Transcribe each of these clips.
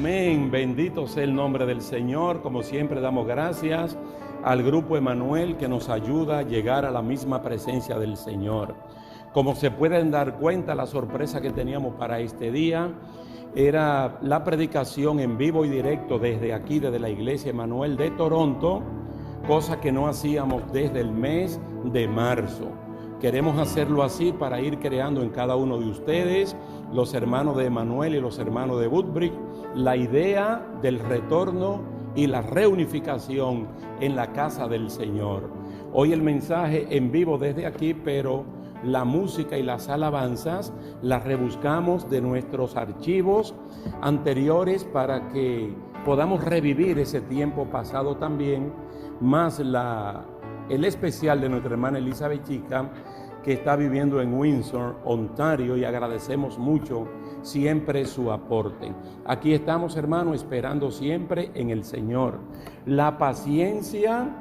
Amén, bendito sea el nombre del Señor. Como siempre damos gracias al Grupo Emanuel que nos ayuda a llegar a la misma presencia del Señor. Como se pueden dar cuenta, la sorpresa que teníamos para este día era la predicación en vivo y directo desde aquí, desde la Iglesia Emanuel de Toronto, cosa que no hacíamos desde el mes de marzo. Queremos hacerlo así para ir creando en cada uno de ustedes, los hermanos de Emanuel y los hermanos de Woodbridge, la idea del retorno y la reunificación en la casa del Señor. Hoy el mensaje en vivo desde aquí, pero la música y las alabanzas las rebuscamos de nuestros archivos anteriores para que podamos revivir ese tiempo pasado también, más el especial de nuestra hermana Elizabeth Chica, que está viviendo en Windsor, Ontario, y agradecemos mucho siempre su aporte. Aquí estamos, hermanos, esperando siempre en el Señor. La paciencia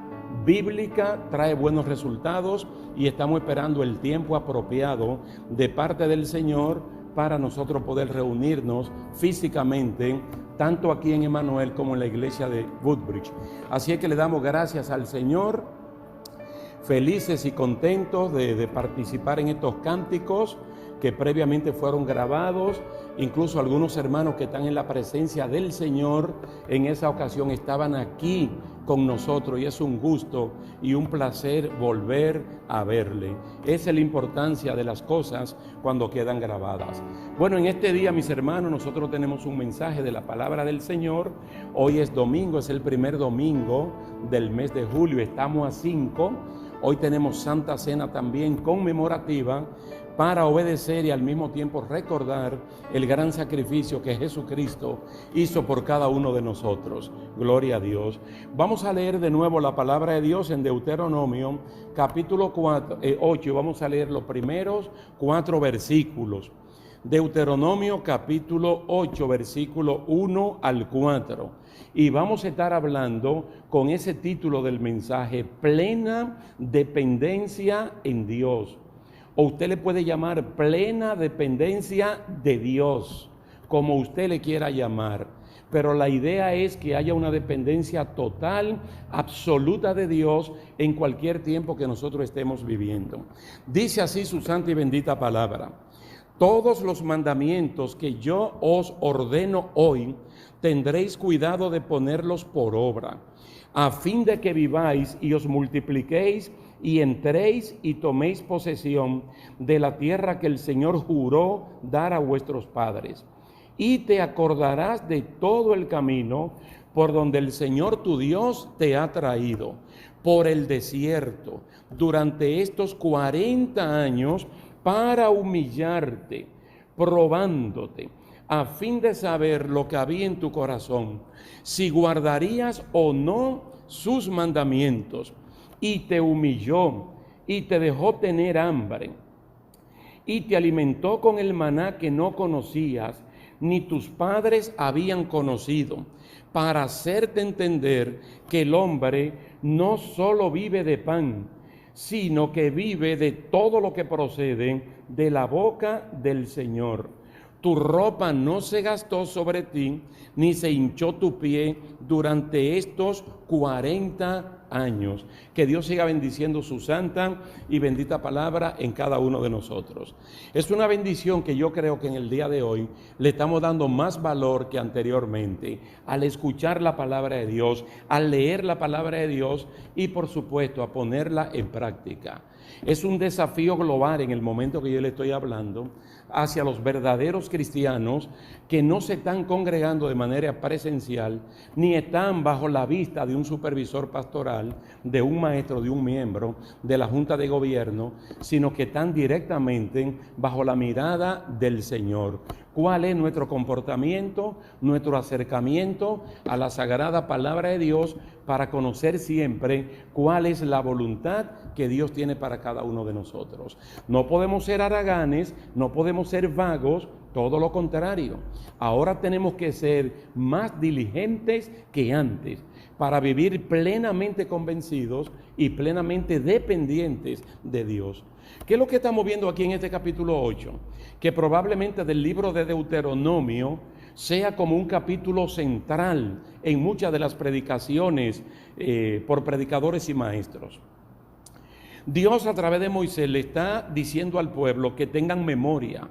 bíblica trae buenos resultados y estamos esperando el tiempo apropiado de parte del Señor para nosotros poder reunirnos físicamente, tanto aquí en Emanuel como en la iglesia de Woodbridge. Así es que le damos gracias al Señor, felices y contentos de participar en estos cánticos que previamente fueron grabados. Incluso algunos hermanos que están en la presencia del Señor en esa ocasión estaban aquí con nosotros, y es un gusto y un placer volver a verle. Esa es la importancia de las cosas cuando quedan grabadas. Bueno, en este día, mis hermanos, nosotros tenemos un mensaje de la palabra del Señor. Hoy es domingo, es el primer domingo del mes de julio, estamos a 5. Hoy tenemos Santa Cena también conmemorativa para obedecer y al mismo tiempo recordar el gran sacrificio que Jesucristo hizo por cada uno de nosotros. Gloria a Dios. Vamos a leer de nuevo la palabra de Dios en Deuteronomio capítulo 8 y vamos a leer los primeros 4 versículos. Deuteronomio capítulo 8, versículo 1 al 4. Y vamos a estar hablando con ese título del mensaje: plena dependencia en Dios. O usted le puede llamar plena dependencia de Dios, como usted le quiera llamar. Pero la idea es que haya una dependencia total, absoluta de Dios en cualquier tiempo que nosotros estemos viviendo. Dice así su santa y bendita palabra: todos los mandamientos que yo os ordeno hoy, tendréis cuidado de ponerlos por obra, a fin de que viváis y os multipliquéis y entréis y toméis posesión de la tierra que el Señor juró dar a vuestros padres. Y te acordarás de todo el camino por donde el Señor tu Dios te ha traído, por el desierto, durante estos 40 años, para humillarte, probándote, a fin de saber lo que había en tu corazón, si guardarías o no sus mandamientos. Y te humilló y te dejó tener hambre y te alimentó con el maná que no conocías ni tus padres habían conocido, para hacerte entender que el hombre no solo vive de pan, sino que vive de todo lo que procede de la boca del Señor. Tu ropa no se gastó sobre ti, ni se hinchó tu pie durante estos 40 años. Que Dios siga bendiciendo su santa y bendita palabra en cada uno de nosotros. Es una bendición que yo creo que en el día de hoy le estamos dando más valor que anteriormente al escuchar la palabra de Dios, al leer la palabra de Dios y por supuesto a ponerla en práctica. Es un desafío global en el momento que yo le estoy hablando hacia los verdaderos cristianos que no se están congregando de manera presencial ni están bajo la vista de un supervisor pastoral, de un maestro, de un miembro de la Junta de Gobierno, sino que están directamente bajo la mirada del Señor. ¿Cuál es nuestro comportamiento, nuestro acercamiento a la sagrada palabra de Dios para conocer siempre cuál es la voluntad que Dios tiene para cada uno de nosotros? No podemos ser haraganes, no podemos ser vagos, todo lo contrario. Ahora tenemos que ser más diligentes que antes para vivir plenamente convencidos y plenamente dependientes de Dios. ¿Qué es lo que estamos viendo aquí en este capítulo 8? Que probablemente del libro de Deuteronomio sea como un capítulo central en muchas de las predicaciones por predicadores y maestros. Dios a través de Moisés le está diciendo al pueblo que tengan memoria,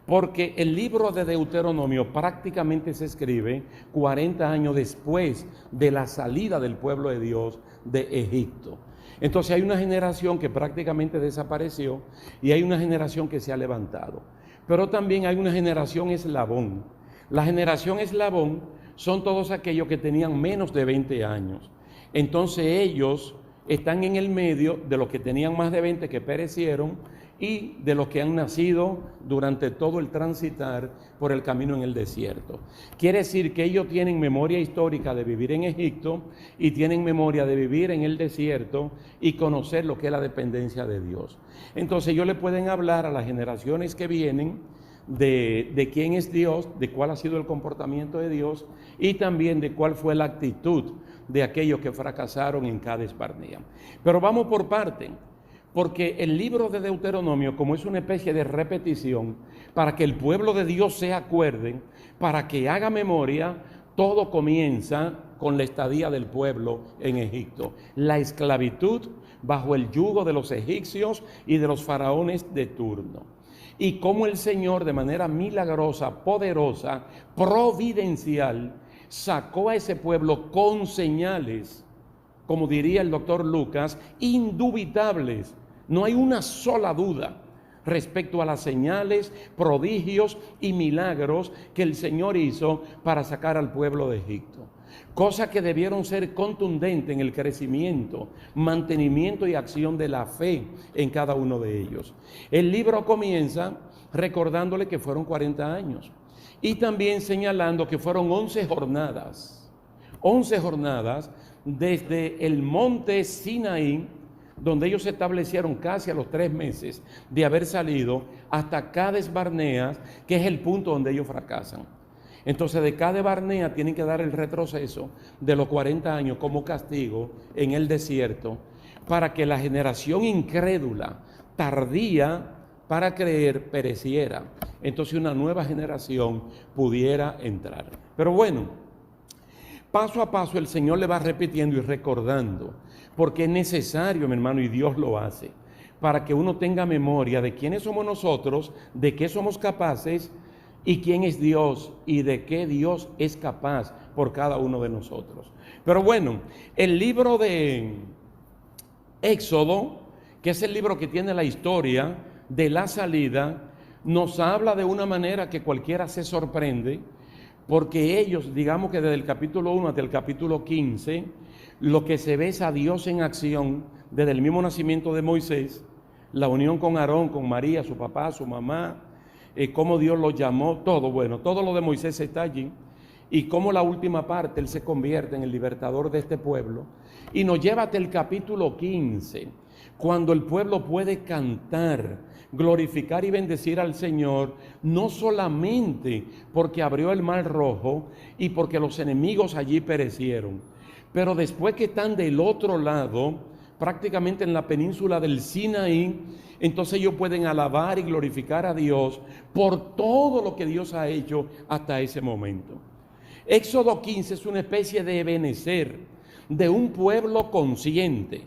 porque el libro de Deuteronomio prácticamente se escribe 40 años después de la salida del pueblo de Dios de Egipto. Entonces hay una generación que prácticamente desapareció y hay una generación que se ha levantado. Pero también hay una generación eslabón. La generación eslabón son todos aquellos que tenían menos de 20 años. Entonces ellos están en el medio de los que tenían más de 20 que perecieron y de los que han nacido durante todo el transitar por el camino en el desierto. Quiere decir que ellos tienen memoria histórica de vivir en Egipto y tienen memoria de vivir en el desierto y conocer lo que es la dependencia de Dios. Entonces ellos le pueden hablar a las generaciones que vienen de quién es Dios, de cuál ha sido el comportamiento de Dios y también de cuál fue la actitud de aquellos que fracasaron en Cades Barnea. Pero vamos por parte, porque el libro de Deuteronomio, como es una especie de repetición, para que el pueblo de Dios se acuerde, para que haga memoria, todo comienza con la estadía del pueblo en Egipto. La esclavitud bajo el yugo de los egipcios y de los faraones de turno. Y cómo el Señor, de manera milagrosa, poderosa, providencial, sacó a ese pueblo con señales, como diría el doctor Lucas, indubitables. No hay una sola duda respecto a las señales, prodigios y milagros que el Señor hizo para sacar al pueblo de Egipto. Cosas que debieron ser contundentes en el crecimiento, mantenimiento y acción de la fe en cada uno de ellos. El libro comienza recordándole que fueron 40 años. Y también señalando que fueron 11 jornadas desde el monte Sinaí, donde ellos se establecieron casi a los 3 meses de haber salido, hasta Cades Barnea, que es el punto donde ellos fracasan. Entonces de Cades Barnea tienen que dar el retroceso de los 40 años como castigo en el desierto, para que la generación incrédula, tardía para creer, pereciera. Entonces una nueva generación pudiera entrar. Pero bueno, paso a paso el Señor le va repitiendo y recordando, porque es necesario, mi hermano, y Dios lo hace, para que uno tenga memoria de quiénes somos nosotros, de qué somos capaces y quién es Dios y de qué Dios es capaz por cada uno de nosotros. Pero bueno, el libro de Éxodo, que es el libro que tiene la historia de la salida, nos habla de una manera que cualquiera se sorprende, porque ellos, digamos que desde el capítulo 1 hasta el capítulo 15, lo que se ve es a Dios en acción desde el mismo nacimiento de Moisés, la unión con Aarón, con María, su papá, su mamá, cómo Dios lo llamó, todo, bueno, todo lo de Moisés está allí, y cómo la última parte Él se convierte en el libertador de este pueblo, y nos lleva hasta el capítulo 15, cuando el pueblo puede cantar, glorificar y bendecir al Señor, no solamente porque abrió el mar rojo y porque los enemigos allí perecieron, pero después que están del otro lado, prácticamente en la península del Sinaí, entonces ellos pueden alabar y glorificar a Dios por todo lo que Dios ha hecho hasta ese momento. Éxodo 15 es una especie de ebenecer de un pueblo consciente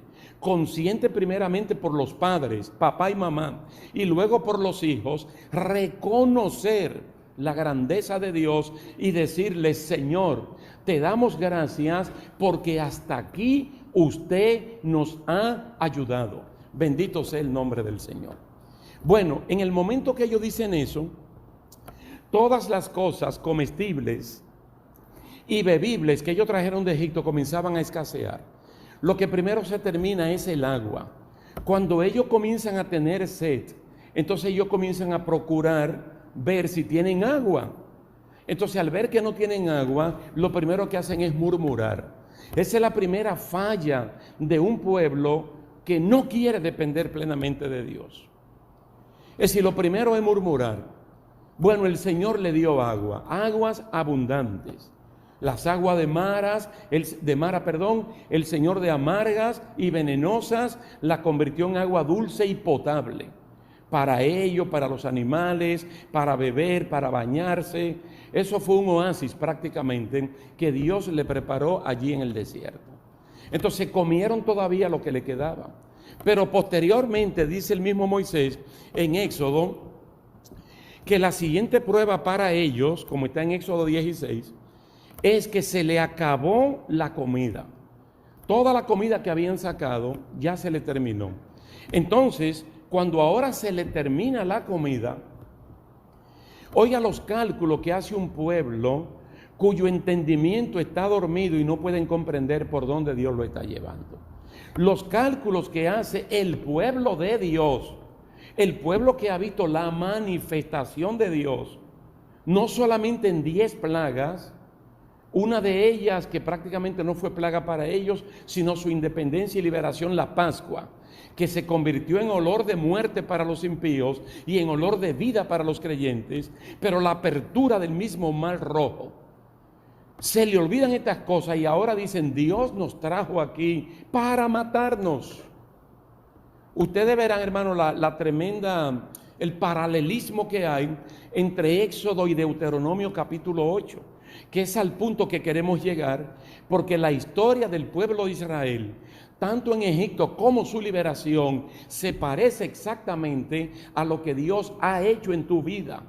primeramente por los padres, papá y mamá, y luego por los hijos, reconocer la grandeza de Dios y decirle: Señor, te damos gracias porque hasta aquí usted nos ha ayudado. Bendito sea el nombre del Señor. Bueno, en el momento que ellos dicen eso, todas las cosas comestibles y bebibles que ellos trajeron de Egipto comenzaban a escasear. Lo que primero se termina es el agua. Cuando ellos comienzan a tener sed, entonces ellos comienzan a procurar ver si tienen agua. Entonces al ver que no tienen agua, lo primero que hacen es murmurar. Esa es la primera falla de un pueblo que no quiere depender plenamente de Dios. Es decir, lo primero es murmurar. Bueno, el Señor le dio agua, aguas abundantes. Las aguas de Mara, el Señor de amargas y venenosas la convirtió en agua dulce y potable. para ellos, para los animales, para beber, para bañarse. Eso fue un oasis prácticamente que Dios le preparó allí en el desierto. Entonces comieron todavía lo que le quedaba. Pero posteriormente dice el mismo Moisés en Éxodo que la siguiente prueba para ellos, como está en Éxodo 16, es que se le acabó la comida. Toda la comida que habían sacado ya se le terminó. Entonces, cuando ahora se le termina la comida, oiga los cálculos que hace un pueblo cuyo entendimiento está dormido y no pueden comprender por dónde Dios lo está llevando. Los cálculos que hace el pueblo de Dios, el pueblo que ha visto la manifestación de Dios, no solamente en 10 plagas, una de ellas que prácticamente no fue plaga para ellos, sino su independencia y liberación, la Pascua, que se convirtió en olor de muerte para los impíos y en olor de vida para los creyentes, pero la apertura del mismo Mar Rojo. Se le olvidan estas cosas y ahora dicen, Dios nos trajo aquí para matarnos. Ustedes verán, hermano, el paralelismo que hay entre Éxodo y Deuteronomio capítulo 8, que es al punto que queremos llegar, porque la historia del pueblo de Israel, tanto en Egipto como su liberación, se parece exactamente a lo que Dios ha hecho en tu vida.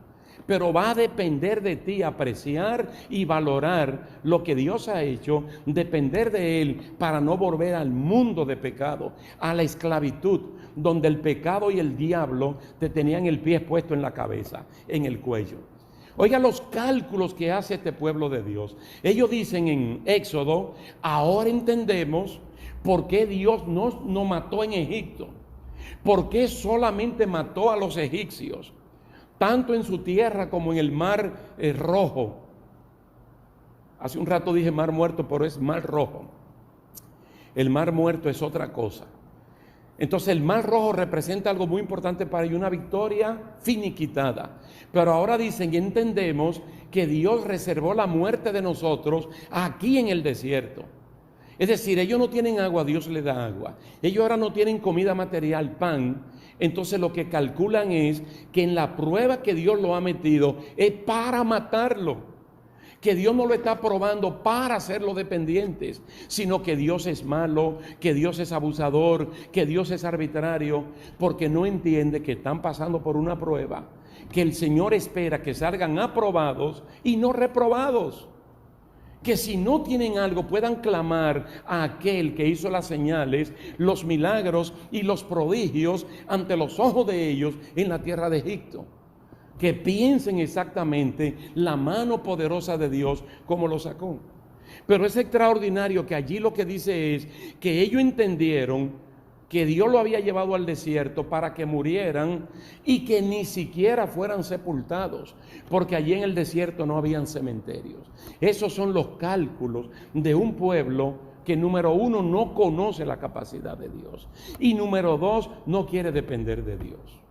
Pero va a depender de ti apreciar y valorar lo que Dios ha hecho, depender de Él para no volver al mundo de pecado, a la esclavitud, donde el pecado y el diablo te tenían el pie puesto en la cabeza, en el cuello. Oiga los cálculos que hace este pueblo de Dios. Ellos dicen en Éxodo, ahora entendemos por qué Dios no mató en Egipto, por qué solamente mató a los egipcios, tanto en su tierra como en el Mar Rojo. Hace un rato dije Mar Muerto, pero es Mar Rojo. El Mar Muerto es otra cosa. Entonces el Mar Rojo representa algo muy importante para ellos, una victoria finiquitada. Pero ahora dicen y entendemos que Dios reservó la muerte de nosotros aquí en el desierto. Es decir, ellos no tienen agua, Dios les da agua. Ellos ahora no tienen comida material, pan. Entonces lo que calculan es que en la prueba que Dios lo ha metido es para matarlo. Que Dios no lo está probando para hacerlo dependientes, sino que Dios es malo, que Dios es abusador, que Dios es arbitrario, porque no entiende que están pasando por una prueba, que el Señor espera que salgan aprobados y no reprobados. Que si no tienen algo puedan clamar a aquel que hizo las señales, los milagros y los prodigios ante los ojos de ellos en la tierra de Egipto. Que piensen exactamente la mano poderosa de Dios como lo sacó. Pero es extraordinario que allí lo que dice es que ellos entendieron que Dios lo había llevado al desierto para que murieran y que ni siquiera fueran sepultados, porque allí en el desierto no habían cementerios. Esos son los cálculos de un pueblo que, número uno, no conoce la capacidad de Dios y, número dos, no quiere depender de Dios.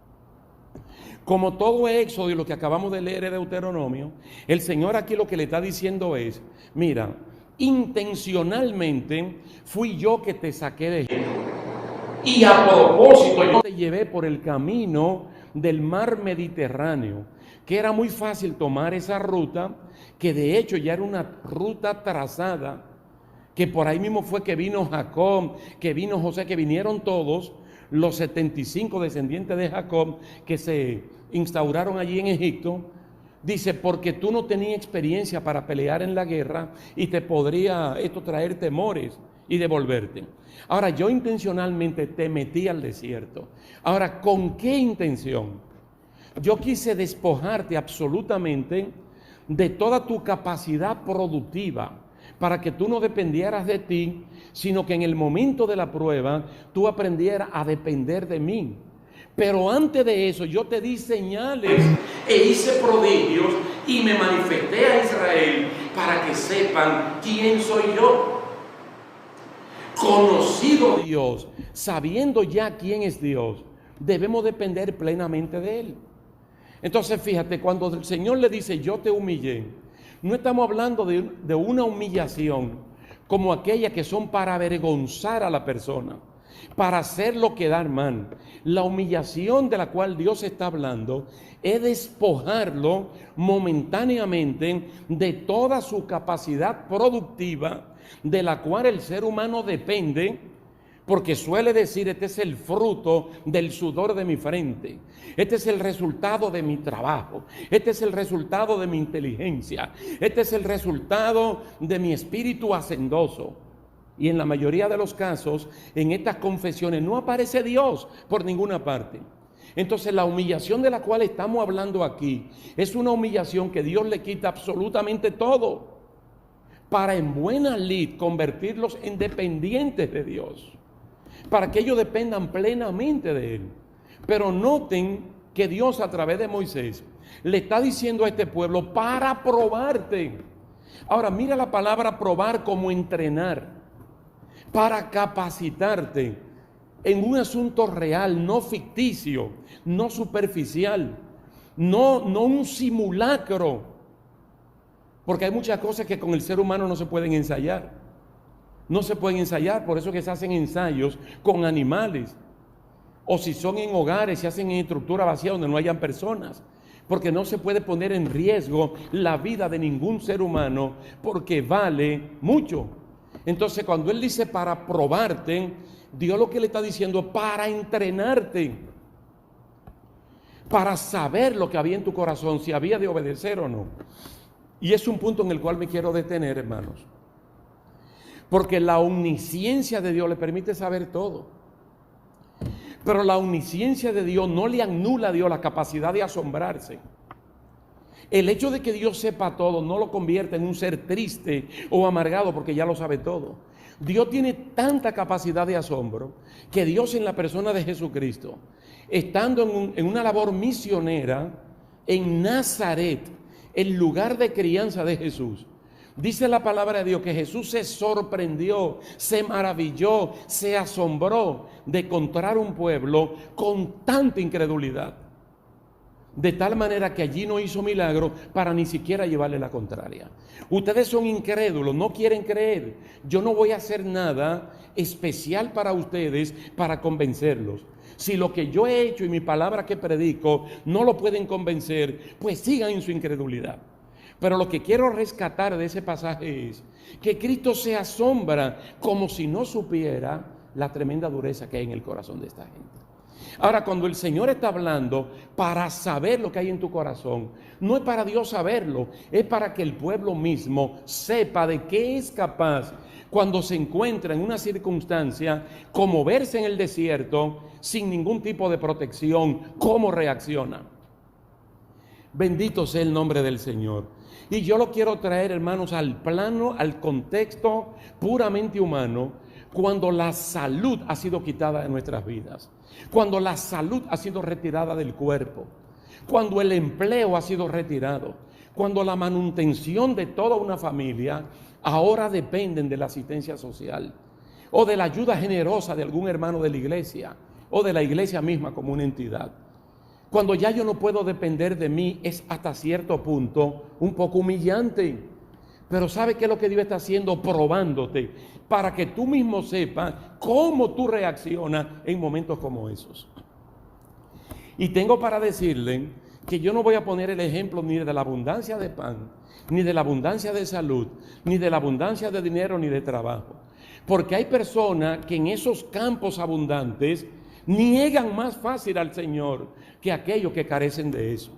Como todo Éxodo y lo que acabamos de leer en Deuteronomio, el Señor aquí lo que le está diciendo es, mira, intencionalmente fui yo que te saqué de Egipto. Y a propósito yo te llevé por el camino del mar Mediterráneo, que era muy fácil tomar esa ruta, que de hecho ya era una ruta trazada, que por ahí mismo fue que vino Jacob, que vino José, que vinieron todos los 75 descendientes de Jacob que se instauraron allí en Egipto. Dice, porque tú no tenías experiencia para pelear en la guerra y te podría esto traer temores y devolverte. Ahora, yo intencionalmente te metí al desierto. Ahora, ¿con qué intención? Yo quise despojarte absolutamente de toda tu capacidad productiva para que tú no dependieras de ti, sino que en el momento de la prueba tú aprendieras a depender de mí. Pero antes de eso yo te di señales e hice prodigios y me manifesté a Israel para que sepan quién soy yo. Conocido Dios, sabiendo ya quién es Dios, debemos depender plenamente de Él. Entonces fíjate, cuando el Señor le dice yo te humillé, no estamos hablando de una humillación como aquella que son para avergonzar a la persona, para hacerlo quedar mal. La humillación de la cual Dios está hablando es despojarlo momentáneamente de toda su capacidad productiva, de la cual el ser humano depende, porque suele decir: este es el fruto del sudor de mi frente, este es el resultado de mi trabajo, este es el resultado de mi inteligencia, este es el resultado de mi espíritu hacendoso. Y en la mayoría de los casos, en estas confesiones no aparece Dios por ninguna parte. Entonces la humillación de la cual estamos hablando aquí es una humillación que Dios le quita absolutamente todo, para en buena lid convertirlos en dependientes de Dios, para que ellos dependan plenamente de Él. Pero noten que Dios, a través de Moisés, le está diciendo a este pueblo: para probarte. Ahora mira la palabra probar como entrenar, para capacitarte en un asunto real, no ficticio, no superficial, no un simulacro, porque hay muchas cosas que con el ser humano no se pueden ensayar. No se pueden ensayar, por eso que se hacen ensayos con animales, o si son en hogares, se hacen en estructura vacía donde no hayan personas, porque no se puede poner en riesgo la vida de ningún ser humano, porque vale mucho. Entonces, cuando Él dice para probarte, Dios lo que le está diciendo: para entrenarte, para saber lo que había en tu corazón, si había de obedecer o no. Y es un punto en el cual me quiero detener, hermanos, porque la omnisciencia de Dios le permite saber todo, pero la omnisciencia de Dios no le anula a Dios la capacidad de asombrarse. El hecho de que Dios sepa todo no lo convierte en un ser triste o amargado porque ya lo sabe todo. Dios tiene tanta capacidad de asombro que Dios, en la persona de Jesucristo, estando en una labor misionera en Nazaret, el lugar de crianza de Jesús, dice la palabra de Dios que Jesús se sorprendió, se maravilló, se asombró de encontrar un pueblo con tanta incredulidad. De tal manera que allí no hizo milagro para ni siquiera llevarle la contraria. Ustedes son incrédulos, no quieren creer. Yo no voy a hacer nada especial para ustedes para convencerlos. Si lo que yo he hecho y mi palabra que predico no lo pueden convencer, pues sigan en su incredulidad. Pero lo que quiero rescatar de ese pasaje es que Cristo se asombra como si no supiera la tremenda dureza que hay en el corazón de esta gente. Ahora, cuando el Señor está hablando para saber lo que hay en tu corazón, no es para Dios saberlo, es para que el pueblo mismo sepa de qué es capaz cuando se encuentra en una circunstancia como verse en el desierto sin ningún tipo de protección, cómo reacciona. Bendito sea el nombre del Señor. Y yo lo quiero traer, hermanos, al plano, al contexto puramente humano, cuando la salud ha sido quitada de nuestras vidas, cuando la salud ha sido retirada del cuerpo, cuando el empleo ha sido retirado, cuando la manutención de toda una familia ahora dependen de la asistencia social o de la ayuda generosa de algún hermano de la iglesia o de la iglesia misma como una entidad. Cuando ya yo no puedo depender de mí, es hasta cierto punto un poco humillante. Pero ¿sabe qué es lo que Dios está haciendo? Probándote, para que tú mismo sepas cómo tú reaccionas en momentos como esos. Y tengo para decirle que yo no voy a poner el ejemplo ni de la abundancia de pan, ni de la abundancia de salud, ni de la abundancia de dinero, ni de trabajo. Porque hay personas que en esos campos abundantes niegan más fácil al Señor que aquellos que carecen de eso.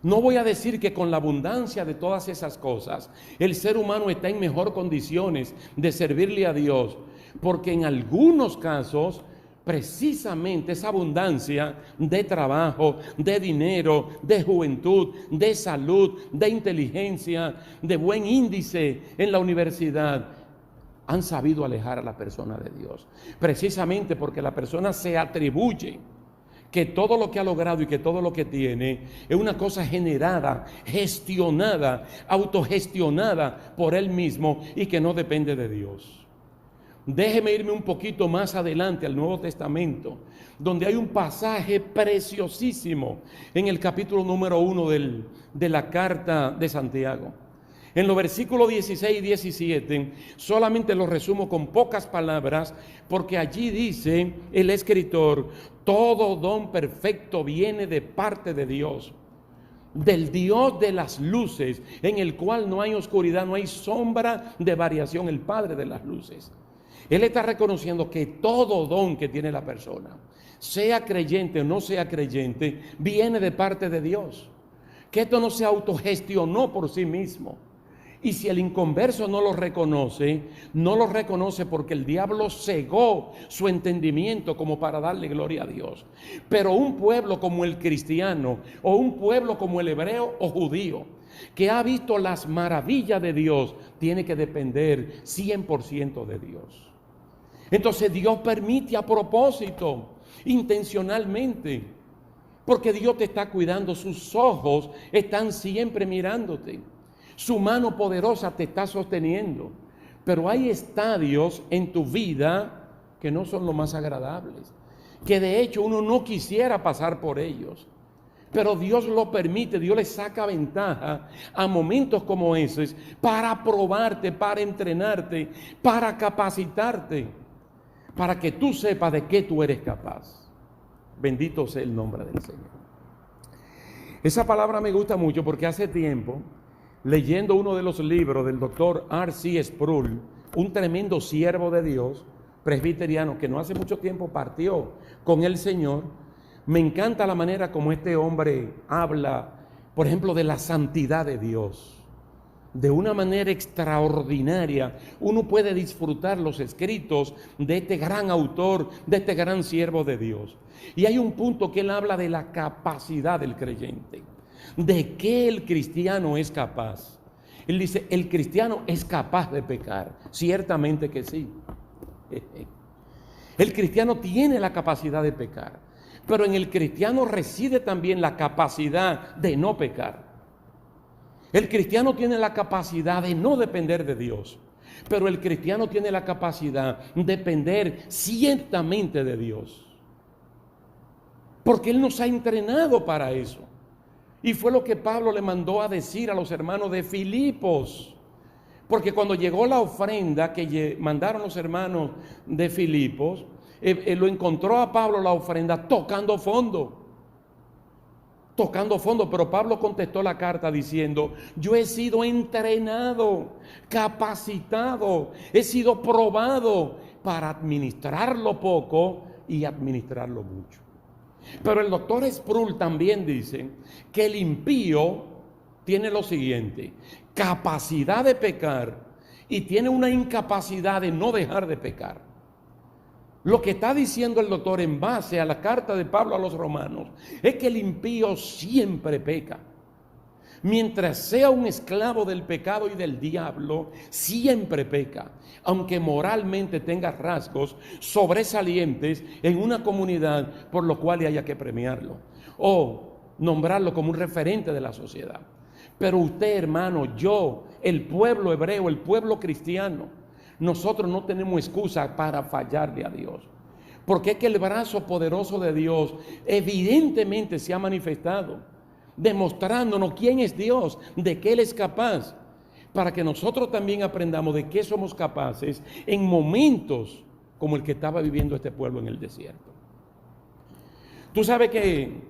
No voy a decir que con la abundancia de todas esas cosas el ser humano está en mejor condiciones de servirle a Dios, porque en algunos casos precisamente esa abundancia de trabajo, de dinero, de juventud, de salud, de inteligencia, de buen índice en la universidad, han sabido alejar a la persona de Dios, precisamente porque la persona se atribuye que todo lo que ha logrado y que todo lo que tiene es una cosa generada, gestionada, autogestionada por él mismo y que no depende de Dios. Déjeme irme un poquito más adelante al Nuevo Testamento, donde hay un pasaje preciosísimo en el capítulo número 1 de la carta de Santiago. En los versículos 16 y 17, solamente lo resumo con pocas palabras, porque allí dice el escritor: todo don perfecto viene de parte de Dios, del Dios de las luces, en el cual no hay oscuridad, no hay sombra de variación, el Padre de las luces. Él está reconociendo que todo don que tiene la persona, sea creyente o no sea creyente, viene de parte de Dios. Que esto no se autogestionó por sí mismo. Y si el inconverso no lo reconoce porque el diablo cegó su entendimiento como para darle gloria a Dios. Pero un pueblo como el cristiano, o un pueblo como el hebreo o judío, que ha visto las maravillas de Dios, tiene que depender 100% de Dios. Entonces Dios permite a propósito, intencionalmente, porque Dios te está cuidando, sus ojos están siempre mirándote. Su mano poderosa te está sosteniendo. Pero hay estadios en tu vida que no son los más agradables, que de hecho uno no quisiera pasar por ellos. Pero Dios lo permite, Dios le saca ventaja a momentos como esos para probarte, para entrenarte, para capacitarte, para que tú sepas de qué tú eres capaz. Bendito sea el nombre del Señor. Esa palabra me gusta mucho porque hace tiempo, leyendo uno de los libros del doctor R.C. Sproul, un tremendo siervo de Dios, presbiteriano, que no hace mucho tiempo partió con el Señor, me encanta la manera como este hombre habla, por ejemplo, de la santidad de Dios. De una manera extraordinaria, uno puede disfrutar los escritos de este gran autor, de este gran siervo de Dios. Y hay un punto que él habla de la capacidad del creyente. ¿De qué el cristiano es capaz? Él dice, el cristiano es capaz de pecar. Ciertamente que sí. El cristiano tiene la capacidad de pecar, pero en el cristiano reside también la capacidad de no pecar. El cristiano tiene la capacidad de no depender de Dios, pero el cristiano tiene la capacidad de depender ciertamente de Dios, porque Él nos ha entrenado para eso. Y fue lo que Pablo le mandó a decir a los hermanos de Filipos. Porque cuando llegó la ofrenda que mandaron los hermanos de Filipos, lo encontró a Pablo la ofrenda tocando fondo. Tocando fondo, pero Pablo contestó la carta diciendo: yo he sido entrenado, capacitado, he sido probado para administrar lo poco y administrar lo mucho. Pero el doctor Sproul también dice que el impío tiene lo siguiente: capacidad de pecar y tiene una incapacidad de no dejar de pecar. Lo que está diciendo el doctor en base a la carta de Pablo a los romanos es que el impío siempre peca. Mientras sea un esclavo del pecado y del diablo, siempre peca, aunque moralmente tenga rasgos sobresalientes en una comunidad por lo cual haya que premiarlo o nombrarlo como un referente de la sociedad. Pero usted, hermano, yo, el pueblo hebreo, el pueblo cristiano, nosotros no tenemos excusa para fallarle a Dios, porque es que el brazo poderoso de Dios evidentemente se ha manifestado, demostrándonos quién es Dios, de qué Él es capaz, para que nosotros también aprendamos de qué somos capaces en momentos como el que estaba viviendo este pueblo en el desierto. Tú sabes que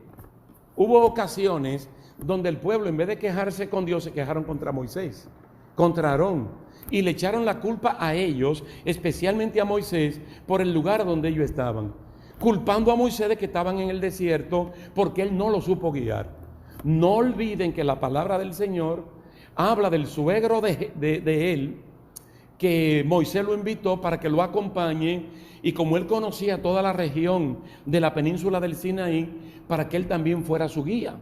hubo ocasiones donde el pueblo, en vez de quejarse con Dios, se quejaron contra Moisés, contra Aarón, y le echaron la culpa a ellos, especialmente a Moisés, por el lugar donde ellos estaban, culpando a Moisés de que estaban en el desierto porque él no lo supo guiar. No olviden que la palabra del Señor habla del suegro de él, que Moisés lo invitó para que lo acompañe, y como él conocía toda la región de la península del Sinaí, para que él también fuera su guía.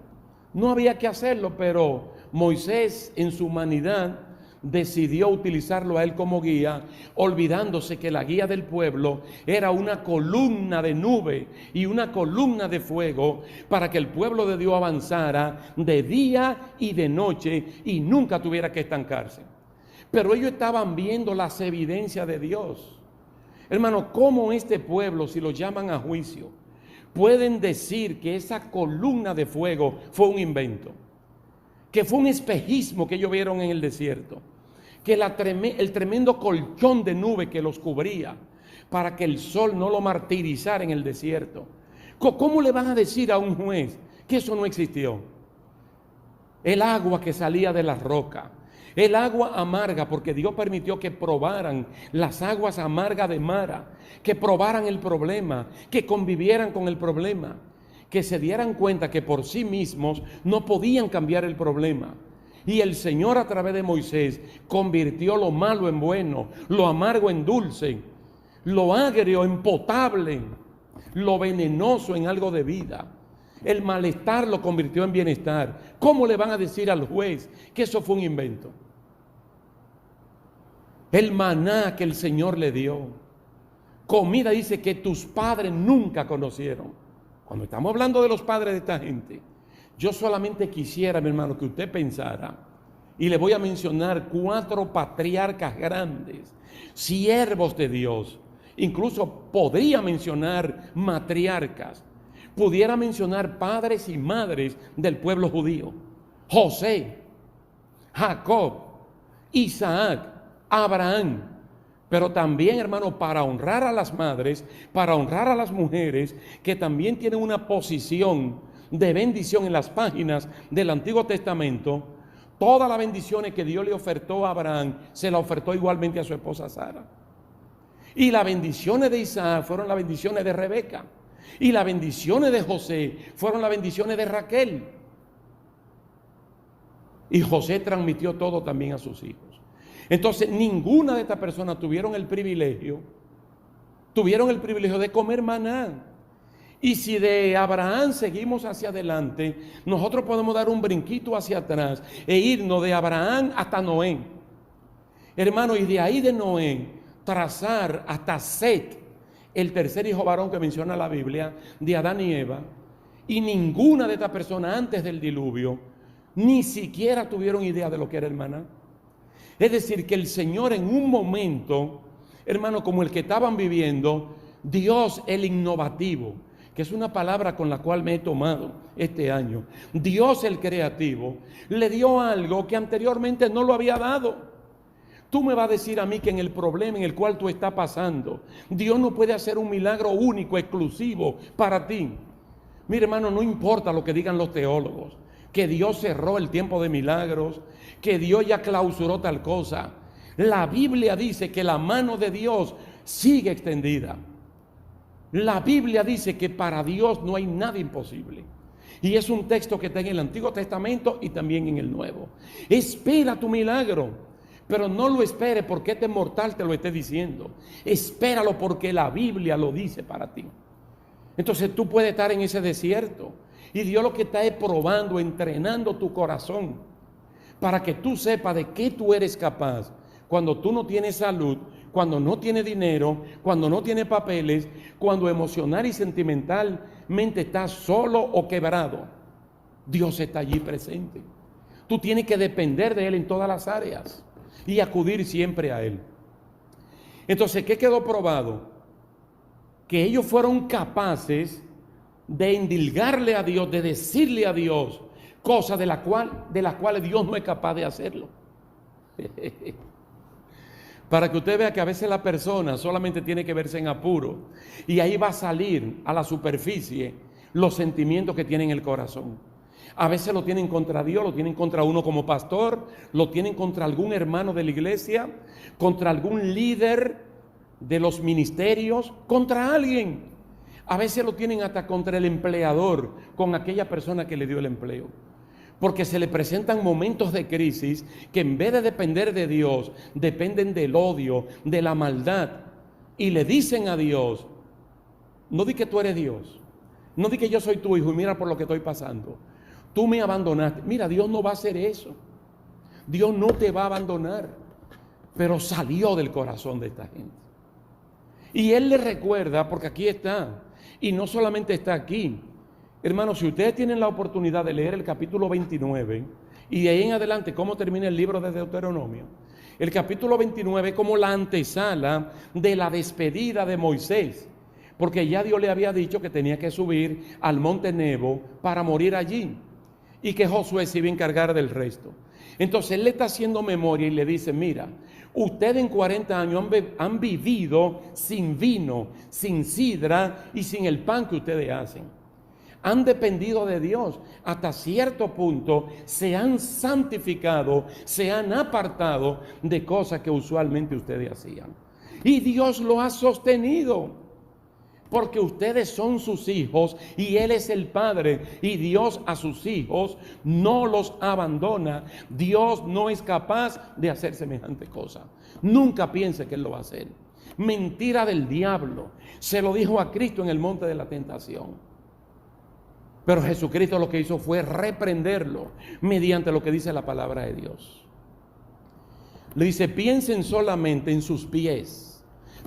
No había que hacerlo, pero Moisés en su humanidad decidió utilizarlo a él como guía, olvidándose que la guía del pueblo era una columna de nube y una columna de fuego para que el pueblo de Dios avanzara de día y de noche y nunca tuviera que estancarse. Pero ellos estaban viendo las evidencias de Dios. Hermano, ¿cómo este pueblo, si lo llaman a juicio, pueden decir que esa columna de fuego fue un invento? que fue un espejismo que ellos vieron en el desierto, que el tremendo colchón de nube que los cubría para que el sol no lo martirizara en el desierto. ¿Cómo le van a decir a un juez que eso no existió? El agua que salía de la roca, el agua amarga, porque Dios permitió que probaran las aguas amargas de Mara, que probaran el problema, que convivieran con el problema, que se dieran cuenta que por sí mismos no podían cambiar el problema. Y el Señor, a través de Moisés, convirtió lo malo en bueno, lo amargo en dulce, lo agrio en potable, lo venenoso en algo de vida. El malestar lo convirtió en bienestar. ¿Cómo le van a decir al juez que eso fue un invento? El maná que el Señor le dio, comida, dice, que tus padres nunca conocieron. Cuando estamos hablando de los padres de esta gente, yo solamente quisiera, mi hermano, que usted pensara, y le voy a mencionar 4 patriarcas grandes, siervos de Dios. Incluso podría mencionar matriarcas, pudiera mencionar padres y madres del pueblo judío: José, Jacob, Isaac, Abraham. Pero también, hermano, para honrar a las madres, para honrar a las mujeres que también tienen una posición de bendición en las páginas del Antiguo Testamento, todas las bendiciones que Dios le ofertó a Abraham, se la ofertó igualmente a su esposa Sara. Y las bendiciones de Isaac fueron las bendiciones de Rebeca. Y las bendiciones de José fueron las bendiciones de Raquel. Y José transmitió todo también a sus hijos. Entonces, ninguna de estas personas tuvieron el privilegio de comer maná. Y si de Abraham seguimos hacia adelante, nosotros podemos dar un brinquito hacia atrás e irnos de Abraham hasta Noé. Hermano, y de ahí de Noé trazar hasta Set, el tercer hijo varón que menciona la Biblia, de Adán y Eva. Y ninguna de estas personas antes del diluvio ni siquiera tuvieron idea de lo que era el maná. Es decir, que el Señor en un momento, hermano, como el que estaban viviendo, Dios el innovativo, que es una palabra con la cual me he tomado este año, Dios el creativo, le dio algo que anteriormente no lo había dado. Tú me vas a decir a mí que en el problema en el cual tú estás pasando, Dios no puede hacer un milagro único, exclusivo para ti. Mire, hermano, no importa lo que digan los teólogos, que Dios cerró el tiempo de milagros, que Dios ya clausuró tal cosa. La Biblia dice que la mano de Dios sigue extendida. La Biblia dice que para Dios no hay nada imposible. Y es un texto que está en el Antiguo Testamento y también en el Nuevo. Espera tu milagro, pero no lo espere porque este mortal te lo esté diciendo. Espéralo porque la Biblia lo dice para ti. Entonces tú puedes estar en ese desierto y Dios lo que está es probando, entrenando tu corazón para que tú sepas de qué tú eres capaz cuando tú no tienes salud, cuando no tienes dinero, cuando no tienes papeles, cuando emocional y sentimentalmente estás solo o quebrado. Dios está allí presente. Tú tienes que depender de Él en todas las áreas y acudir siempre a Él. Entonces, ¿qué quedó probado? Que ellos fueron capaces de endilgarle a Dios, de decirle a Dios cosas de las cuales Dios no es capaz de hacerlo. Para que usted vea que a veces la persona solamente tiene que verse en apuro y ahí va a salir a la superficie los sentimientos que tiene en el corazón. A veces lo tienen contra Dios, lo tienen contra uno como pastor, lo tienen contra algún hermano de la iglesia, contra algún líder de los ministerios, contra alguien. A veces lo tienen hasta contra el empleador, con aquella persona que le dio el empleo. Porque se le presentan momentos de crisis que en vez de depender de Dios, dependen del odio, de la maldad. Y le dicen a Dios: no di que tú eres Dios, no di que yo soy tu hijo y mira por lo que estoy pasando. Tú me abandonaste. Mira, Dios no va a hacer eso. Dios no te va a abandonar. Pero salió del corazón de esta gente. Y Él le recuerda, porque aquí está. Y no solamente está aquí. Hermanos, si ustedes tienen la oportunidad de leer el capítulo 29 y de ahí en adelante cómo termina el libro de Deuteronomio, el capítulo 29 es como la antesala de la despedida de Moisés, porque ya Dios le había dicho que tenía que subir al monte Nebo para morir allí. y que Josué se iba a encargar del resto. Entonces él le está haciendo memoria y le dice, mira, ustedes en 40 años han vivido sin vino, sin sidra y sin el pan que ustedes hacen. Han dependido de Dios. Hasta cierto punto se han santificado, se han apartado de cosas que usualmente ustedes hacían. Y Dios lo ha sostenido. Porque ustedes son sus hijos y Él es el Padre. Y Dios a sus hijos no los abandona. Dios no es capaz de hacer semejante cosa. Nunca piense que Él lo va a hacer. Mentira del diablo. Se lo dijo a Cristo en el monte de la tentación. Pero Jesucristo lo que hizo fue reprenderlo mediante lo que dice la palabra de Dios. Le dice, piensen solamente en sus pies.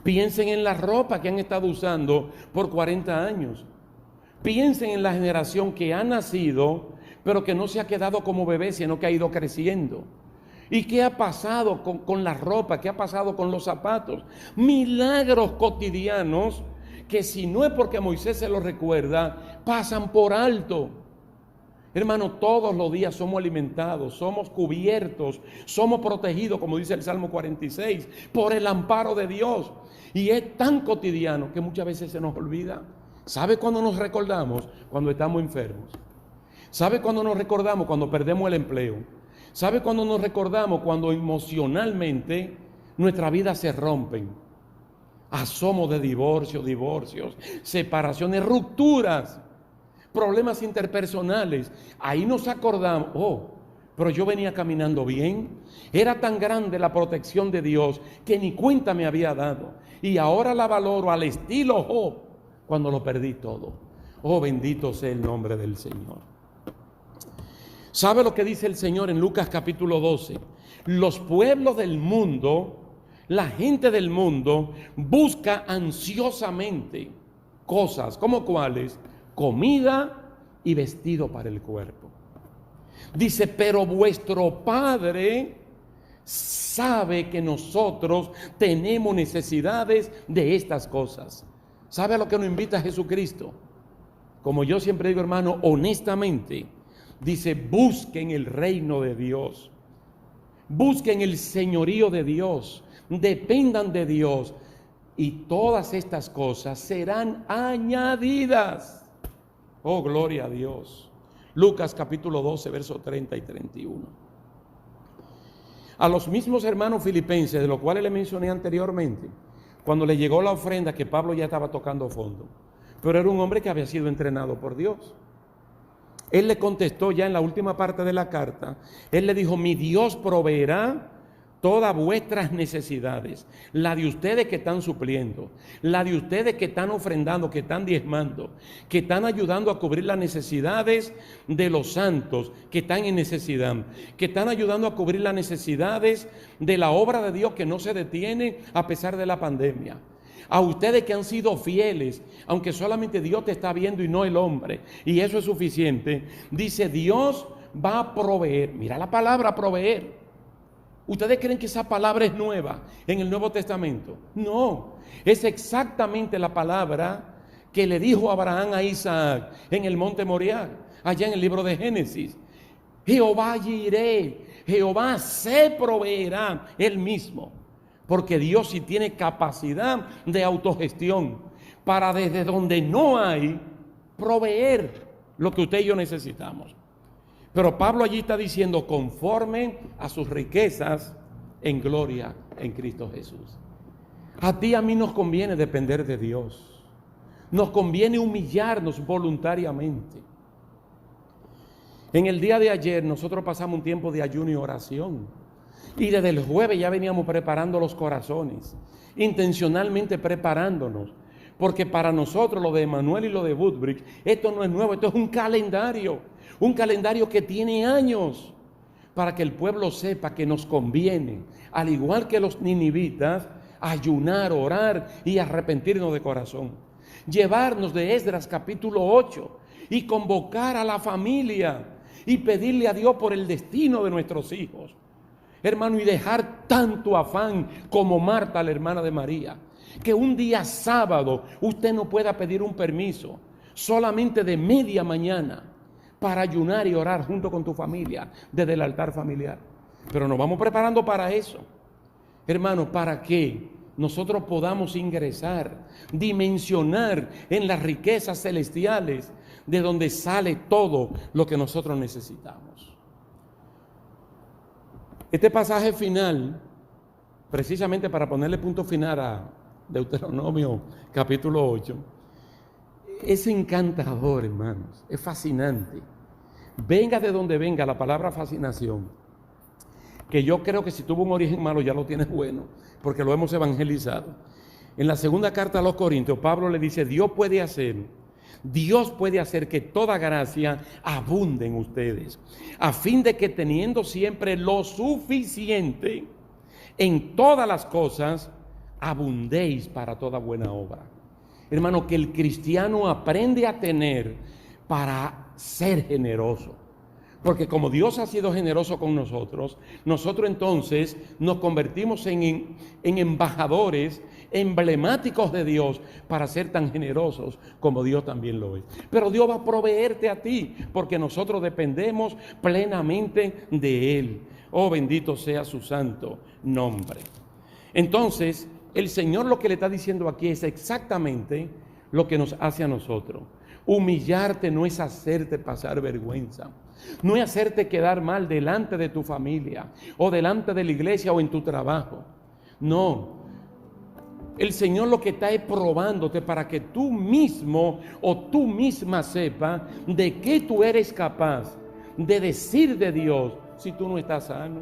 Piensen en la ropa que han estado usando por 40 años. Piensen en la generación que ha nacido, pero que no se ha quedado como bebé, sino que ha ido creciendo. ¿Y qué ha pasado con la ropa? ¿Qué ha pasado con los zapatos? Milagros cotidianos que si no es porque Moisés se los recuerda, pasan por alto. Hermano, todos los días somos alimentados, somos cubiertos, somos protegidos, como dice el Salmo 46, por el amparo de Dios. Y es tan cotidiano que muchas veces se nos olvida. ¿Sabe cuándo nos recordamos? Cuando estamos enfermos. ¿Sabe cuándo nos recordamos? Cuando perdemos el empleo. ¿Sabe cuándo nos recordamos? Cuando emocionalmente nuestra vida se rompen. Asomos de divorcios, separaciones, rupturas. Problemas interpersonales, ahí nos acordamos, pero yo venía caminando bien, era tan grande la protección de Dios que ni cuenta me había dado, y ahora la valoro al estilo Job, cuando lo perdí todo. Oh, bendito sea el nombre del Señor. ¿Sabe lo que dice el Señor en Lucas capítulo 12? Los pueblos del mundo, la gente del mundo, busca ansiosamente cosas, ¿como cuáles? Comida y vestido para el cuerpo. Dice, pero vuestro Padre sabe que nosotros tenemos necesidades de estas cosas. ¿Sabe a lo que nos invita Jesucristo? Como yo siempre digo, hermano, honestamente, dice, busquen el reino de Dios. Busquen el señorío de Dios. Dependan de Dios. Y todas estas cosas serán añadidas. Oh, gloria a Dios. Lucas capítulo 12, versos 30 y 31. A los mismos hermanos filipenses, de los cuales le mencioné anteriormente, cuando le llegó la ofrenda, que Pablo ya estaba tocando fondo, pero era un hombre que había sido entrenado por Dios. Él le contestó ya en la última parte de la carta, él le dijo, mi Dios proveerá todas vuestras necesidades, la de ustedes que están supliendo, la de ustedes que están ofrendando, que están diezmando, que están ayudando a cubrir las necesidades de los santos que están en necesidad, que están ayudando a cubrir las necesidades de la obra de Dios que no se detiene a pesar de la pandemia. A ustedes que han sido fieles, aunque solamente Dios te está viendo y no el hombre, y eso es suficiente, dice Dios va a proveer. Mira la palabra proveer. ¿Ustedes creen que esa palabra es nueva en el Nuevo Testamento? No, es exactamente la palabra que le dijo Abraham a Isaac en el monte Moriah, allá en el libro de Génesis. Jehová iré, Jehová se proveerá él mismo, porque Dios sí tiene capacidad de autogestión para desde donde no hay proveer lo que usted y yo necesitamos. Pero Pablo allí está diciendo conforme a sus riquezas en gloria en Cristo Jesús. A ti y a mí nos conviene depender de Dios. Nos conviene humillarnos voluntariamente. En el día de ayer nosotros pasamos un tiempo de ayuno y oración. Y desde el jueves ya veníamos preparando los corazones, intencionalmente preparándonos. Porque para nosotros lo de Emanuel y lo de Woodbridge, esto no es nuevo, esto es un calendario que tiene años, para que el pueblo sepa que nos conviene, al igual que los ninivitas, ayunar, orar y arrepentirnos de corazón. Llevarnos de Esdras capítulo 8 y convocar a la familia y pedirle a Dios por el destino de nuestros hijos. Hermano, y dejar tanto afán como Marta, la hermana de María, que un día sábado usted no pueda pedir un permiso, solamente de media mañana, para ayunar y orar junto con tu familia desde el altar familiar. Pero nos vamos preparando para eso, hermanos, para que nosotros podamos ingresar, dimensionar en las riquezas celestiales de donde sale todo lo que nosotros necesitamos. Este pasaje final, precisamente para ponerle punto final a Deuteronomio capítulo 8, es encantador, hermanos, es fascinante. Venga de donde venga la palabra fascinación, que yo creo que si tuvo un origen malo ya lo tiene bueno, porque lo hemos evangelizado. En la segunda carta a los Corintios, Pablo le dice, Dios puede hacer que toda gracia abunde en ustedes, a fin de que teniendo siempre lo suficiente en todas las cosas, abundéis para toda buena obra. Hermano, que el cristiano aprende a tener para ser generoso. Porque como Dios ha sido generoso con nosotros, nosotros entonces nos convertimos en embajadores emblemáticos de Dios para ser tan generosos como Dios también lo es. Pero Dios va a proveerte a ti, porque nosotros dependemos plenamente de Él. Oh, bendito sea su santo nombre. Entonces, el Señor lo que le está diciendo aquí es exactamente lo que nos hace a nosotros. Humillarte no es hacerte pasar vergüenza, no es hacerte quedar mal delante de tu familia o delante de la iglesia o en tu trabajo. No, el Señor lo que está es probándote para que tú mismo o tú misma sepas de qué tú eres capaz de decir de Dios si tú no estás sano,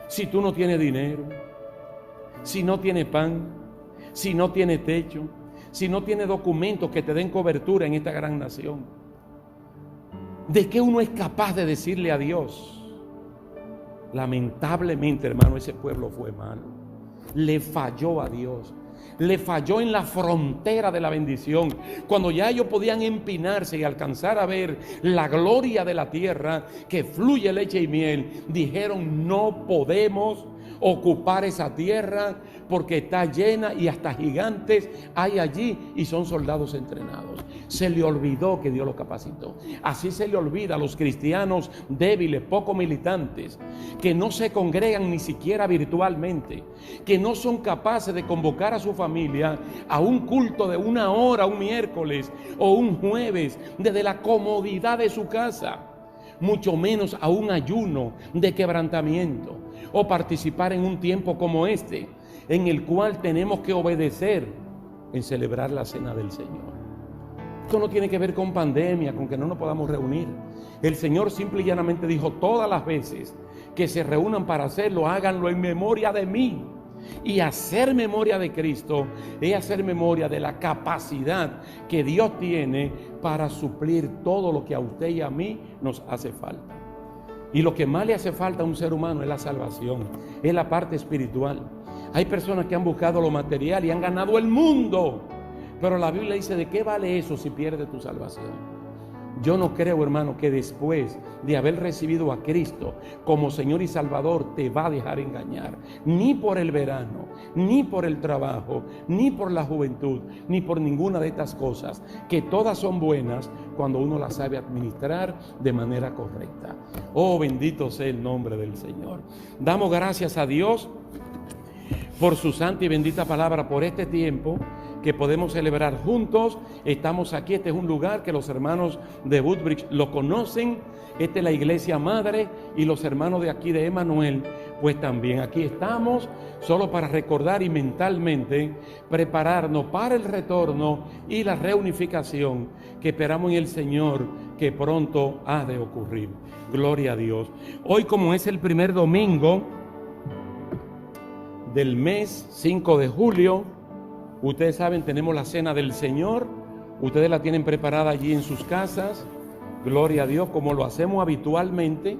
si tú no tienes dinero, si no tienes pan, si no tienes techo, si no tienes documentos que te den cobertura en esta gran nación. ¿De qué uno es capaz de decirle a Dios? Lamentablemente, hermano, ese pueblo fue malo. Le falló a Dios. Le falló en la frontera de la bendición. Cuando ya ellos podían empinarse y alcanzar a ver la gloria de la tierra que fluye leche y miel, dijeron: no podemos ocupar esa tierra porque está llena y hasta gigantes hay allí y son soldados entrenados. Se le olvidó que Dios los capacitó. Así se le olvida a los cristianos débiles, poco militantes, que no se congregan ni siquiera virtualmente, que no son capaces de convocar a su familia a un culto de 1 hora un miércoles o un jueves desde la comodidad de su casa, mucho menos a un ayuno de quebrantamiento o participar en un tiempo como este, en el cual tenemos que obedecer en celebrar la cena del Señor. Esto no tiene que ver con pandemia, con que no nos podamos reunir. El Señor simple y llanamente dijo: todas las veces que se reúnan para hacerlo, háganlo en memoria de mí. Y hacer memoria de Cristo es hacer memoria de la capacidad que Dios tiene para suplir todo lo que a usted y a mí nos hace falta. Y lo que más le hace falta a un ser humano es la salvación, es la parte espiritual. Hay personas que han buscado lo material y han ganado el mundo, pero la Biblia dice: ¿de qué vale eso si pierde tu salvación? Yo no creo, hermano, que después de haber recibido a Cristo como Señor y Salvador te va a dejar engañar, ni por el verano, ni por el trabajo, ni por la juventud, ni por ninguna de estas cosas, que todas son buenas cuando uno las sabe administrar de manera correcta. Oh, bendito sea el nombre del Señor. Damos gracias a Dios por su santa y bendita palabra, por este tiempo que podemos celebrar juntos. Estamos aquí, este es un lugar que los hermanos de Woodbridge lo conocen, esta es la iglesia madre, y los hermanos de aquí de Emanuel, pues también aquí estamos, solo para recordar y mentalmente prepararnos para el retorno y la reunificación que esperamos en el Señor, que pronto ha de ocurrir. Gloria a Dios. Hoy, como es el primer domingo del mes 5 de julio, ustedes saben, tenemos la cena del Señor. Ustedes la tienen preparada allí en sus casas. Gloria a Dios, como lo hacemos habitualmente.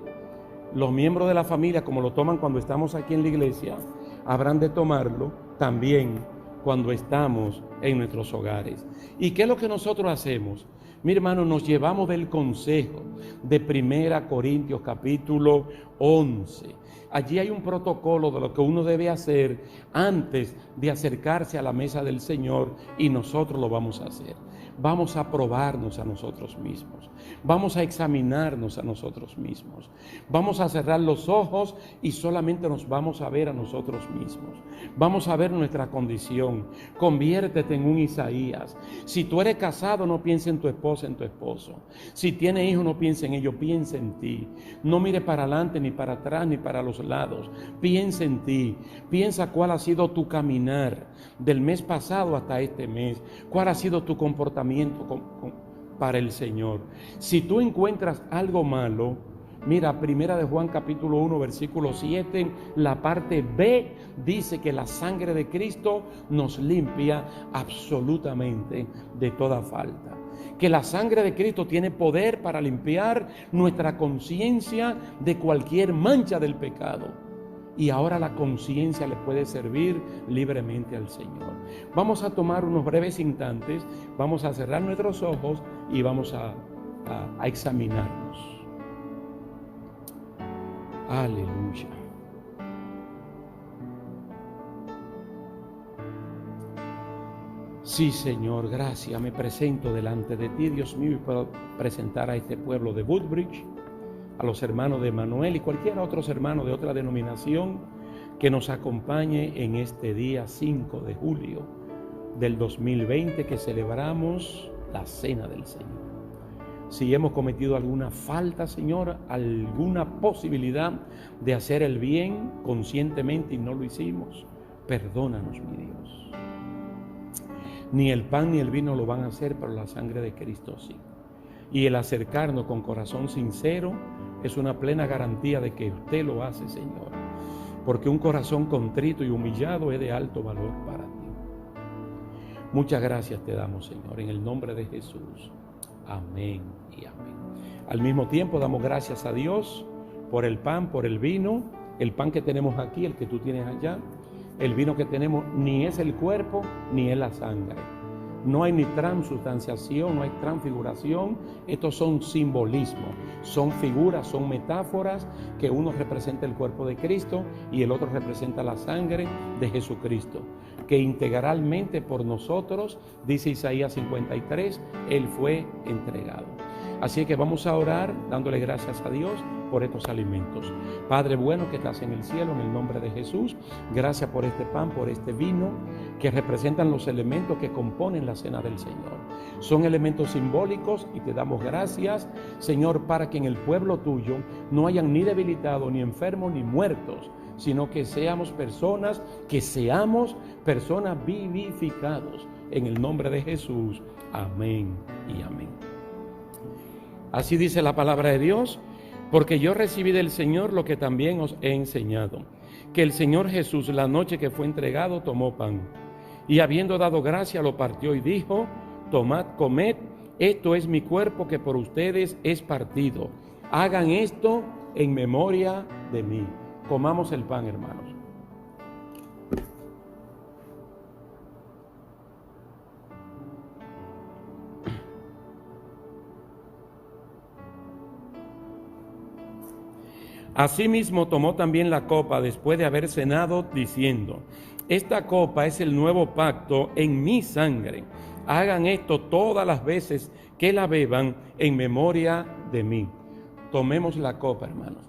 Los miembros de la familia, como lo toman cuando estamos aquí en la iglesia, habrán de tomarlo también cuando estamos en nuestros hogares. ¿Y qué es lo que nosotros hacemos? Mi hermano, nos llevamos del consejo de 1 Corintios capítulo 11, Allí hay un protocolo de lo que uno debe hacer antes de acercarse a la mesa del Señor, y nosotros lo vamos a hacer. Vamos a probarnos a nosotros mismos. Vamos a examinarnos a nosotros mismos. Vamos a cerrar los ojos y solamente nos vamos a ver a nosotros mismos. Vamos a ver nuestra condición. Conviértete en un Isaías. Si tú eres casado, no pienses en tu esposa, en tu esposo. Si tienes hijos, no pienses en ellos, piensa en ti. No mire para adelante, ni para atrás, ni para los lados. Piensa en ti. Piensa cuál ha sido tu caminar del mes pasado hasta este mes. Cuál ha sido tu comportamiento para el Señor. Si tú encuentras algo malo, mira, Primera de Juan capítulo 1 versículo 7, la parte B dice que la sangre de Cristo nos limpia absolutamente de toda falta. Que la sangre de Cristo tiene poder para limpiar nuestra conciencia de cualquier mancha del pecado. Y ahora la conciencia le puede servir libremente al Señor. Vamos a tomar unos breves instantes, vamos a cerrar nuestros ojos y vamos a examinarnos. Aleluya. Sí, Señor, gracias. Me presento delante de ti, Dios mío, y puedo presentar a este pueblo de Woodbridge, a los hermanos de Emanuel y cualquier otro hermano de otra denominación que nos acompañe en este día 5 de julio del 2020, que celebramos la Cena del Señor. Si hemos cometido alguna falta, Señor, alguna posibilidad de hacer el bien conscientemente y no lo hicimos, perdónanos, mi Dios. Ni el pan ni el vino lo van a hacer, pero la sangre de Cristo sí. Y el acercarnos con corazón sincero es una plena garantía de que usted lo hace, Señor. Porque un corazón contrito y humillado es de alto valor para ti. Muchas gracias te damos, Señor, en el nombre de Jesús. Amén y amén. Al mismo tiempo damos gracias a Dios por el pan, por el vino. El pan que tenemos aquí, el que tú tienes allá. El vino que tenemos ni es el cuerpo ni es la sangre. No hay ni transubstanciación, no hay transfiguración. Estos son simbolismos, son figuras, son metáforas, que uno representa el cuerpo de Cristo y el otro representa la sangre de Jesucristo, que integralmente por nosotros, dice Isaías 53, Él fue entregado. Así que vamos a orar dándole gracias a Dios por estos alimentos. Padre bueno que estás en el cielo, en el nombre de Jesús, gracias por este pan, por este vino, que representan los elementos que componen la cena del Señor. Son elementos simbólicos y te damos gracias, Señor, para que en el pueblo tuyo no hayan ni debilitados, ni enfermos, ni muertos, sino que seamos personas vivificados. En el nombre de Jesús, amén y amén. Así dice la palabra de Dios: porque yo recibí del Señor lo que también os he enseñado, que el Señor Jesús, la noche que fue entregado, tomó pan, y habiendo dado gracia, lo partió y dijo: tomad, comed, esto es mi cuerpo que por ustedes es partido. Hagan esto en memoria de mí. Comamos el pan, hermanos. Asimismo tomó también la copa después de haber cenado, diciendo: esta copa es el nuevo pacto en mi sangre. Hagan esto todas las veces que la beban en memoria de mí. Tomemos la copa, hermanos.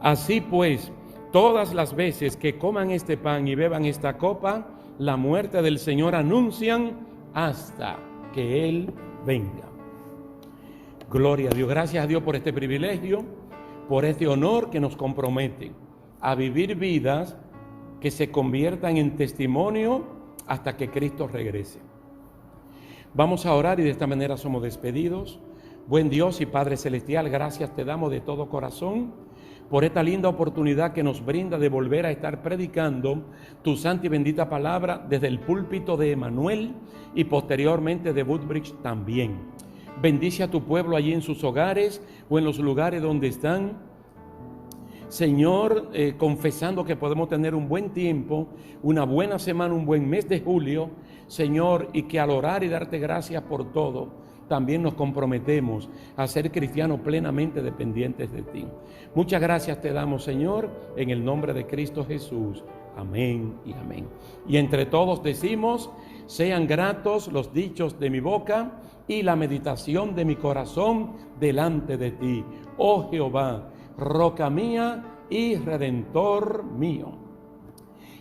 Así pues, todas las veces que coman este pan y beban esta copa, la muerte del Señor anuncian hasta que Él venga. Gloria a Dios. Gracias a Dios por este privilegio, por este honor que nos compromete a vivir vidas que se conviertan en testimonio hasta que Cristo regrese. Vamos a orar y de esta manera somos despedidos. Buen Dios y Padre Celestial, gracias te damos de todo corazón por esta linda oportunidad que nos brinda de volver a estar predicando tu santa y bendita palabra desde el púlpito de Emanuel y posteriormente de Woodbridge también. Bendice a tu pueblo allí en sus hogares o en los lugares donde están. Señor, confesando que podemos tener un buen tiempo, una buena semana, un buen mes de julio, Señor, y que al orar y darte gracias por todo, también nos comprometemos a ser cristianos plenamente dependientes de ti. Muchas gracias te damos, Señor, en el nombre de Cristo Jesús. Amén y amén. Y entre todos decimos: sean gratos los dichos de mi boca y la meditación de mi corazón delante de ti, oh Jehová, roca mía y redentor mío.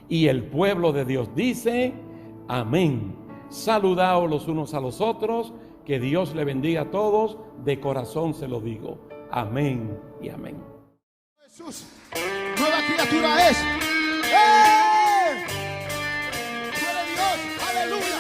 Y el pueblo de Dios dice: amén. Saludaos los unos a los otros. Que Dios le bendiga a todos. De corazón se lo digo. Amén y amén. Jesús, nueva criatura es. ¡Eh! ¡Gloria a Dios! ¡Aleluya!